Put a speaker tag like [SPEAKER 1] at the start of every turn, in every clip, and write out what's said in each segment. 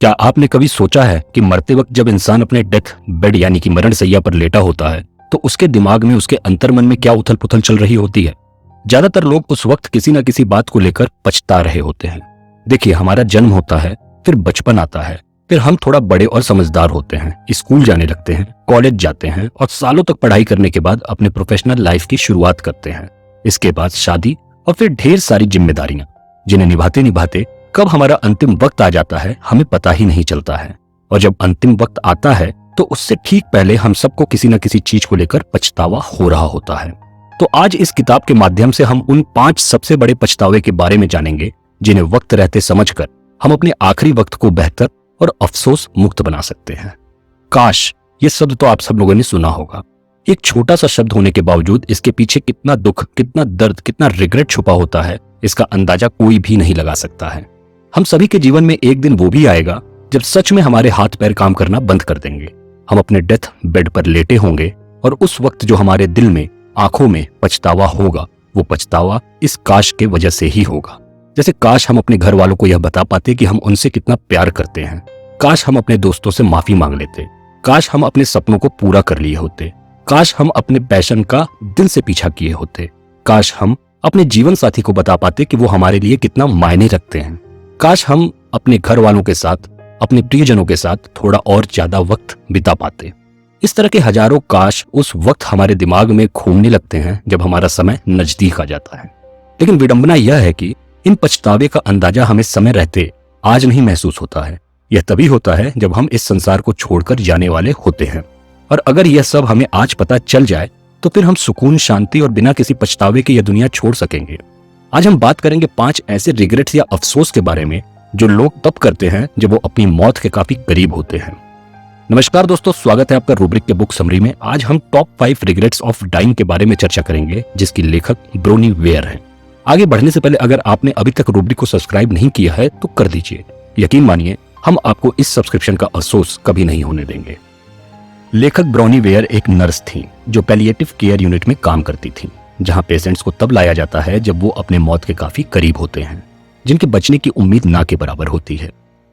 [SPEAKER 1] क्या आपने कभी सोचा है कि मरते वक्त जब इंसान अपने डेथ बेड यानी कि मरण शैया पर लेटा होता है तो उसके दिमाग में, उसके अंतर्मन में क्या उथल पुथल चल रही होती है। ज्यादातर लोग उस वक्त किसी न किसी बात को लेकर पछता रहे होते हैं। देखिए, हमारा जन्म होता है, फिर बचपन आता है, फिर हम थोड़ा बड़े और समझदार होते हैं, स्कूल जाने लगते हैं, कॉलेज जाते हैं और सालों तक पढ़ाई करने के बाद अपने प्रोफेशनल लाइफ की शुरुआत करते हैं। इसके बाद शादी और फिर ढेर सारी जिम्मेदारियां, जिन्हें निभाते निभाते कब हमारा अंतिम वक्त आ जाता है हमें पता ही नहीं चलता है। और जब अंतिम वक्त आता है तो उससे ठीक पहले हम सबको किसी न किसी चीज को लेकर पछतावा हो रहा होता है। तो आज इस किताब के माध्यम से हम उन 5 सबसे बड़े पछतावे के बारे में जानेंगे जिन्हें वक्त रहते समझकर हम अपने आखिरी वक्त को बेहतर और अफसोस मुक्त बना सकते हैं। काश, ये शब्द तो आप सब लोगों ने सुना होगा। एक छोटा सा शब्द होने के बावजूद इसके पीछे कितना दुख, कितना दर्द, कितना रिग्रेट छुपा होता है, इसका अंदाजा कोई भी नहीं लगा सकता है। हम सभी के जीवन में एक दिन वो भी आएगा जब सच में हमारे हाथ पैर काम करना बंद कर देंगे। हम अपने डेथ बेड पर लेटे होंगे और उस वक्त जो हमारे दिल में, आंखों में पछतावा होगा, वो पछतावा इस काश के वजह से ही होगा। जैसे काश हम अपने घर वालों को यह बता पाते कि हम उनसे कितना प्यार करते हैं। काश हम अपने दोस्तों से माफी मांग लेते। काश हम अपने सपनों को पूरा कर लिए होते। काश हम अपने पैशन का दिल से पीछा किए होते। काश हम अपने जीवन साथी को बता पाते कि वो हमारे लिए कितना मायने रखते हैं। काश हम अपने घर वालों के साथ, अपने प्रियजनों के साथ थोड़ा और ज्यादा वक्त बिता पाते। इस तरह के हजारों काश उस वक्त हमारे दिमाग में घूमने लगते हैं जब हमारा समय नजदीक आ जाता है। लेकिन विडंबना यह है कि इन पछतावे का अंदाजा हमें समय रहते आज नहीं महसूस होता है। यह तभी होता है जब हम इस संसार को छोड़कर जाने वाले होते हैं। और अगर यह सब हमें आज पता चल जाए तो फिर हम सुकून, शांति और बिना किसी पछतावे के यह दुनिया छोड़ सकेंगे। आज हम बात करेंगे 5 ऐसे रिग्रेट्स या अफसोस के बारे में जो लोग तब करते हैं जब वो अपनी मौत के काफी करीब होते हैं। नमस्कार दोस्तों, स्वागत है आपका रूब्रिक के बुक समरी में। आज हम टॉप 5 रिग्रेट्स ऑफ डाइंग के बारे में चर्चा करेंगे, जिसकी लेखक ब्रोनी वेयर है। आगे बढ़ने से पहले अगर आपने अभी तक रूब्रिक को सब्सक्राइब नहीं किया है तो कर दीजिए। यकीन मानिए, हम आपको इस सब्सक्रिप्शन का अफसोस कभी नहीं होने देंगे। लेखक ब्रोनी वेयर एक नर्स थी जो पैलिएटिव केयर यूनिट में काम करती थी, जहां पेशेंट्स को तब लाया जाता है जब वो अपने मौत के काफी करीब होते हैं, जिनके बचने की उम्मीद ना के बराबर होती है।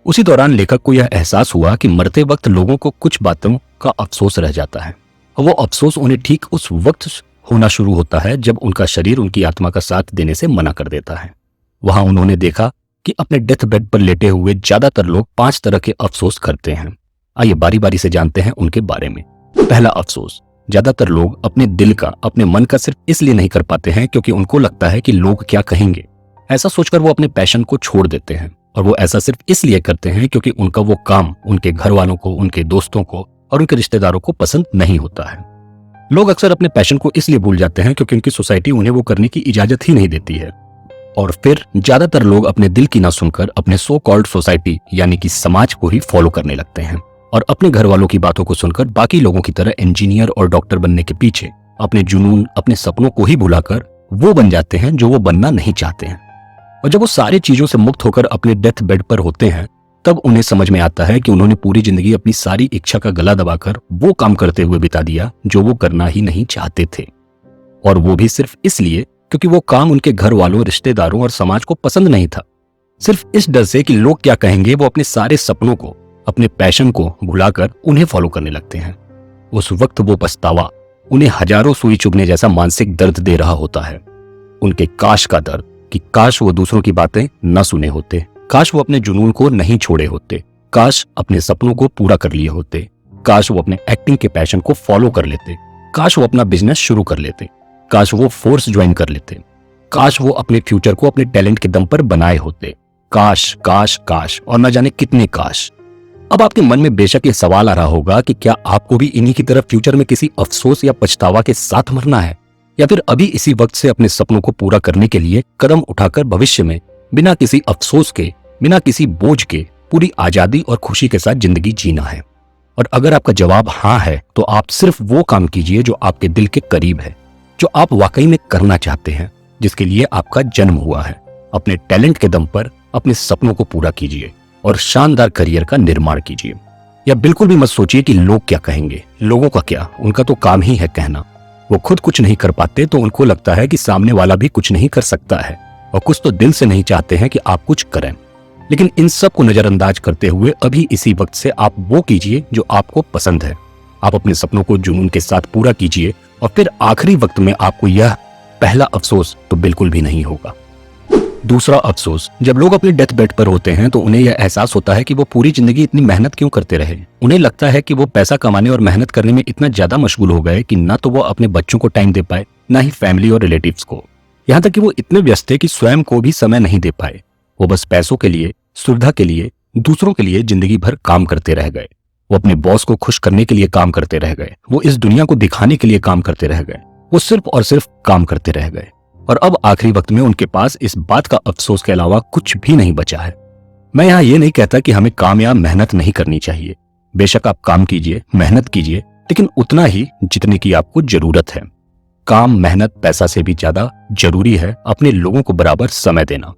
[SPEAKER 1] उसी दौरान लेखक को यह एहसास हुआ कि मरते वक्त लोगों को कुछ बातों का अफसोस रह जाता है, और वो अफसोस उन्हें ठीक उस वक्त होना शुरू होता है जब उनका शरीर उनकी आत्मा का साथ देने से मना कर देता है। वहां उन्होंने देखा कि अपने डेथ बेड पर लेटे हुए ज्यादातर लोग 5 तरह के अफसोस करते हैं। आइए बारी बारी से जानते हैं उनके बारे में। पहला अफसोस, ज्यादातर लोग अपने दिल का, अपने मन का सिर्फ इसलिए नहीं कर पाते हैं क्योंकि उनको लगता है कि लोग क्या कहेंगे। ऐसा सोचकर वो अपने पैशन को छोड़ देते हैं, और वो ऐसा सिर्फ इसलिए करते हैं क्योंकि उनका वो काम उनके घर वालों को, उनके दोस्तों को और उनके रिश्तेदारों को पसंद नहीं होता है। लोग अक्सर अपने पैशन को इसलिए भूल जाते हैं क्योंकि उनकी सोसाइटी उन्हें वो करने की इजाजत ही नहीं देती है। और फिर ज्यादातर लोग अपने दिल की ना सुनकर अपने सो कॉल्ड सोसाइटी यानी कि समाज को ही फॉलो करने लगते हैं, और अपने घर वालों की बातों को सुनकर बाकी लोगों की तरह इंजीनियर और डॉक्टर बनने के पीछे अपने जुनून, अपने सपनों को ही भुलाकर वो बन जाते हैं जो वो बनना नहीं चाहते हैं। और जब वो सारी चीजों से मुक्त होकर अपने डेथ बेड पर होते हैं, तब उन्हें समझ में आता है कि उन्होंने पूरी जिंदगी अपनी सारी इच्छा का गला दबाकर वो काम करते हुए बिता दिया जो वो करना ही नहीं चाहते थे, और वो भी सिर्फ इसलिए क्योंकि वो काम उनके घर वालों, रिश्तेदारों और समाज को पसंद नहीं था। सिर्फ इस डर से कि लोग क्या कहेंगे, वो अपने सारे सपनों को, अपने पैशन को भुलाकर उन्हें फॉलो करने लगते हैं। उस वक्त वो पछतावा उन्हें हजारों सुई चुभने जैसा मानसिक दर्द दे रहा होता है। उनके काश का दर्द कि काश वो दूसरों की बातें न सुने होते, काश वो अपने जुनून को नहीं छोड़े होते, काश अपने सपनों को पूरा कर लिए होते, काश वो अपने एक्टिंग के पैशन को फॉलो कर लेते, काश वो अपना बिजनेस शुरू कर लेते, काश वो फोर्स ज्वाइन कर लेते, काश वो अपने फ्यूचर को अपने टैलेंट के दम पर बनाए होते। काश काश काश और न जाने कितने काश। अब आपके मन में बेशक ये सवाल आ रहा होगा कि क्या आपको भी इन्हीं की तरह फ्यूचर में किसी अफसोस या पछतावा के साथ मरना है, या फिर अभी इसी वक्त से अपने सपनों को पूरा करने के लिए कदम उठाकर भविष्य में बिना किसी अफसोस के, बिना किसी बोझ के पूरी आजादी और खुशी के साथ जिंदगी जीना है। और अगर आपका जवाब हाँ है तो आप सिर्फ वो काम कीजिए जो आपके दिल के करीब है, जो आप वाकई में करना चाहते हैं, जिसके लिए आपका जन्म हुआ है। अपने टैलेंट के दम पर अपने सपनों को पूरा कीजिए और शानदार करियर का निर्माण कीजिए। या बिल्कुल भी मत सोचिए कि लोग क्या कहेंगे। लोगों का क्या, उनका तो काम ही है कहना। वो खुद कुछ नहीं कर पाते तो उनको लगता है कि सामने वाला भी कुछ नहीं कर सकता है, और कुछ तो दिल से नहीं चाहते हैं कि आप कुछ करें। लेकिन इन सब को नजरअंदाज करते हुए अभी इसी वक्त से आप वो कीजिए जो आपको पसंद है। आप अपने सपनों को जुनून के साथ पूरा कीजिए और फिर आखिरी वक्त में आपको यह पहला अफसोस तो बिल्कुल भी नहीं होगा। दूसरा अफसोस, जब लोग अपने डेथ बेड पर होते हैं तो उन्हें यह एहसास होता है कि वो पूरी जिंदगी इतनी मेहनत क्यों करते रहे। उन्हें लगता है कि वो पैसा कमाने और मेहनत करने में इतना ज्यादा मशगूल हो गए कि ना तो वो अपने बच्चों को टाइम दे पाए, ना ही फैमिली और रिलेटिव्स को। यहाँ तक कि वो इतने व्यस्त थे कि स्वयं को भी समय नहीं दे पाए। वो बस पैसों के लिए, सुविधा के लिए, दूसरों के लिए जिंदगी भर काम करते रह गए। वो अपने बॉस को खुश करने के लिए काम करते रह गए। वो इस दुनिया को दिखाने के लिए काम करते रह गए। वो सिर्फ और सिर्फ काम करते रह गए और अब आखिरी वक्त में उनके पास इस बात का अफसोस के अलावा कुछ भी नहीं बचा है। मैं यहाँ ये नहीं कहता कि हमें काम या मेहनत नहीं करनी चाहिए। बेशक आप काम कीजिए, मेहनत कीजिए, लेकिन उतना ही जितने की आपको जरूरत है। काम, मेहनत, पैसा से भी ज्यादा जरूरी है अपने लोगों को बराबर समय देना।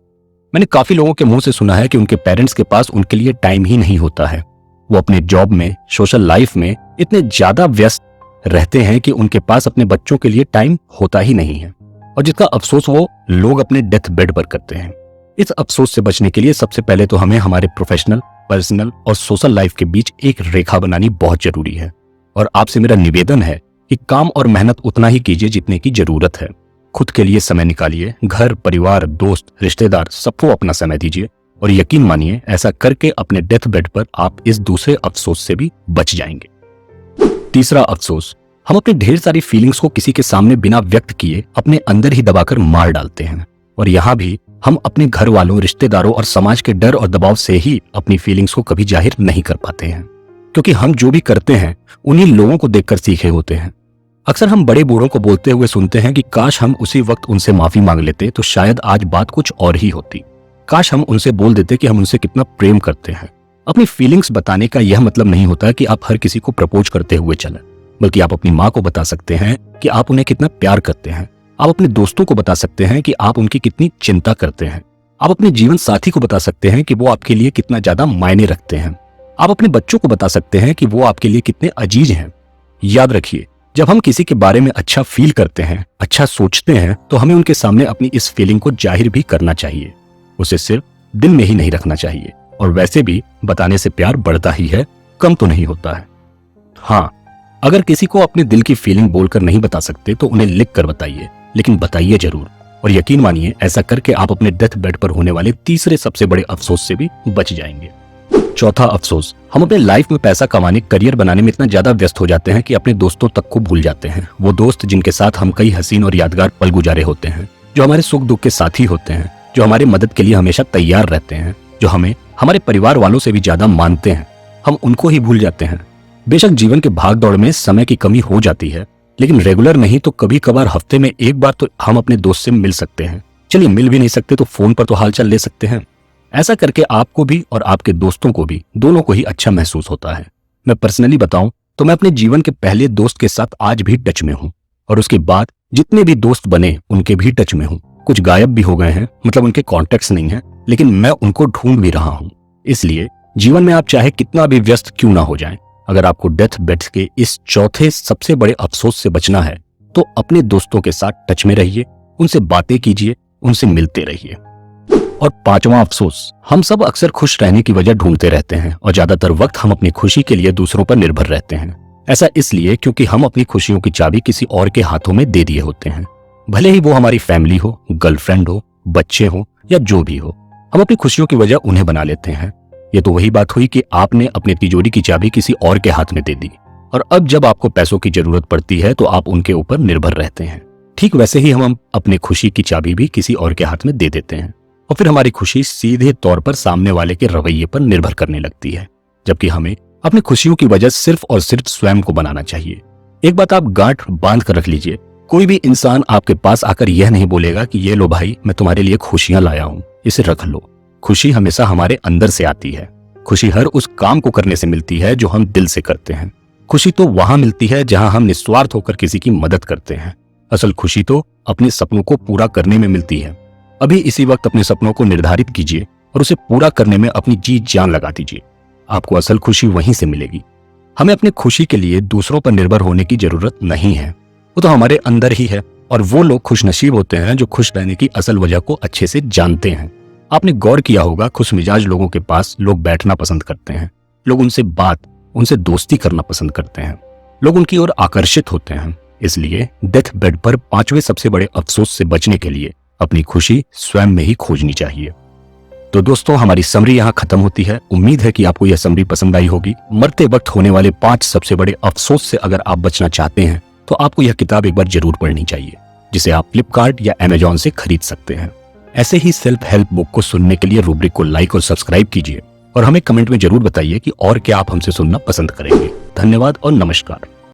[SPEAKER 1] मैंने काफी लोगों के मुंह से सुना है कि उनके पेरेंट्स के पास उनके लिए टाइम ही नहीं होता है। वो अपने जॉब में, सोशल लाइफ में इतने ज्यादा व्यस्त रहते हैं कि उनके पास अपने बच्चों के लिए टाइम होता ही नहीं है, और जिसका अफसोस वो लोग अपने डेथ बेड पर करते हैं। इस अफसोस से बचने के लिए सबसे पहले तो हमें हमारे प्रोफेशनल, पर्सनल और सोशल लाइफ के बीच एक रेखा बनानी बहुत जरूरी है। और आपसे मेरा निवेदन है कि काम और मेहनत उतना ही कीजिए जितने की जरूरत है। खुद के लिए समय निकालिए, घर, परिवार, दोस्त, रिश्तेदार सबको अपना समय दीजिए और यकीन मानिए ऐसा करके अपने डेथ बेड पर आप इस दूसरे अफसोस से भी बच जाएंगे। तीसरा अफसोस, हम अपनी ढेर सारी फीलिंग्स को किसी के सामने बिना व्यक्त किए अपने अंदर ही दबाकर मार डालते हैं। और यहाँ भी हम अपने घर वालों, रिश्तेदारों और समाज के डर और दबाव से ही अपनी फीलिंग्स को कभी जाहिर नहीं कर पाते हैं, क्योंकि हम जो भी करते हैं उन्हीं लोगों को देखकर सीखे होते हैं। अक्सर हम बड़े बूढ़ों को बोलते हुए सुनते हैं कि काश हम उसी वक्त उनसे माफी मांग लेते तो शायद आज बात कुछ और ही होती। काश हम उनसे बोल देते कि हम उनसे कितना प्रेम करते हैं। अपनी फीलिंग्स बताने का यह मतलब नहीं होता कि आप हर किसी को प्रपोज करते हुए चलें, बल्कि आप अपनी माँ को बता सकते हैं कि आप उन्हें कितना प्यार करते हैं। आप अपने दोस्तों को बता सकते हैं कि आप उनकी कितनी चिंता करते हैं। आप अपने जीवन साथी को बता सकते हैं कि वो आपके लिए कितना ज्यादा मायने रखते हैं। आप अपने बच्चों को बता सकते हैं कि वो आपके लिए कितने अजीज हैं। याद रखिए, जब हम किसी के बारे में अच्छा फील करते हैं, अच्छा सोचते हैं, तो हमें उनके सामने अपनी इस फीलिंग को जाहिर भी करना चाहिए। उसे सिर्फ दिल में ही नहीं रखना चाहिए। और वैसे भी बताने से प्यार बढ़ता ही है, कम तो नहीं होता है। हाँ, अगर किसी को अपने दिल की फीलिंग बोलकर नहीं बता सकते तो उन्हें लिख कर बताइए, लेकिन बताइए जरूर। और यकीन मानिए ऐसा करके आप अपने डेथ बेड पर होने वाले तीसरे सबसे बड़े अफसोस से भी बच जाएंगे। चौथा अफसोस, हम अपने लाइफ में पैसा कमाने, करियर बनाने में इतना ज्यादा व्यस्त हो जाते हैं कि अपने दोस्तों तक को भूल जाते हैं। वो दोस्त जिनके साथ हम कई हसीन और यादगार पल गुजारे होते हैं, जो हमारे सुख दुख के साथी होते हैं, जो हमारी मदद के लिए हमेशा तैयार रहते हैं, जो हमें हमारे परिवार वालों से भी ज्यादा मानते हैं, हम उनको ही भूल जाते हैं। बेशक जीवन के भाग दौड़ में समय की कमी हो जाती है, लेकिन रेगुलर नहीं तो कभी कभार हफ्ते में एक बार तो हम अपने दोस्त से मिल सकते हैं। चलिए मिल भी नहीं सकते तो फोन पर तो हालचाल ले सकते हैं। ऐसा करके आपको भी और आपके दोस्तों को भी, दोनों को ही अच्छा महसूस होता है। मैं पर्सनली बताऊं तो मैं अपने जीवन के पहले दोस्त के साथ आज भी टच में हूं, और उसके बाद जितने भी दोस्त बने उनके भी टच में हूं। कुछ गायब भी हो गए हैं, मतलब उनके कॉन्टेक्ट्स नहीं है, लेकिन मैं उनको ढूंढ भी रहा हूं। इसलिए जीवन में आप चाहे कितना भी व्यस्त क्यों ना हो जाएं, अगर आपको डेथ बेड के इस चौथे सबसे बड़े अफसोस से बचना है तो अपने दोस्तों के साथ टच में रहिए, उनसे बातें कीजिए, उनसे मिलते रहिए। और पांचवा अफसोस, हम सब अक्सर खुश रहने की वजह ढूंढते रहते हैं और ज्यादातर वक्त हम अपनी खुशी के लिए दूसरों पर निर्भर रहते हैं। ऐसा इसलिए क्योंकि हम अपनी खुशियों की चाबी किसी और के हाथों में दे दिए होते हैं, भले ही वो हमारी फैमिली हो, गर्लफ्रेंड हो, बच्चे हो या जो भी हो। हम अपनी खुशियों की वजह उन्हें बना लेते हैं। ये तो वही बात हुई कि आपने अपनी तिजोरी की चाबी किसी और के हाथ में दे दी, और अब जब आपको पैसों की जरूरत पड़ती है तो आप उनके ऊपर निर्भर रहते हैं। ठीक वैसे ही हम अपनी खुशी की चाबी भी किसी और के हाथ में दे देते हैं, और फिर हमारी खुशी सीधे तौर पर सामने वाले के रवैये पर निर्भर करने लगती है, जबकि हमें अपनी खुशियों की वजह सिर्फ और सिर्फ स्वयं को बनाना चाहिए। एक बात आप गांठ बांध कर रख लीजिए, कोई भी इंसान आपके पास आकर यह नहीं बोलेगा कि ये लो भाई, मैं तुम्हारे लिए खुशियां लाया हूं, इसे रख लो। खुशी हमेशा हमारे अंदर से आती है। खुशी हर उस काम को करने से मिलती है जो हम दिल से करते हैं। खुशी तो वहां मिलती है जहां हम निस्वार्थ होकर किसी की मदद करते हैं। असल खुशी तो अपने सपनों को पूरा करने में मिलती है। अभी इसी वक्त अपने सपनों को निर्धारित कीजिए और उसे पूरा करने में अपनी जी जान लगा दीजिए। आपको असल खुशी वहीं से मिलेगी। हमें अपनी खुशी के लिए दूसरों पर निर्भर होने की जरूरत नहीं है, वो तो हमारे अंदर ही है। और वो लोग खुशनसीब होते हैं जो खुश रहने की असल वजह को अच्छे से जानते हैं। आपने गौर किया होगा, खुशमिजाज लोगों के पास लोग बैठना पसंद करते हैं। लोग उनसे दोस्ती करना पसंद करते हैं। लोग उनकी ओर आकर्षित होते हैं। इसलिए डेथ बेड पर पांचवें सबसे बड़े अफसोस से बचने के लिए अपनी खुशी स्वयं में ही खोजनी चाहिए। तो दोस्तों, हमारी समरी यहाँ खत्म होती है। उम्मीद है कि आपको यह समरी पसंद आई होगी। मरते वक्त होने वाले 5 सबसे बड़े अफसोस से अगर आप बचना चाहते हैं तो आपको यह किताब एक बार जरूर पढ़नी चाहिए, जिसे आप फ्लिपकार्ट या अमेजॉन से खरीद सकते हैं। ऐसे ही सेल्फ हेल्प बुक को सुनने के लिए रूब्रिक को लाइक और सब्सक्राइब कीजिए और हमें कमेंट में जरूर बताइए कि और क्या आप हमसे सुनना पसंद करेंगे। धन्यवाद और नमस्कार।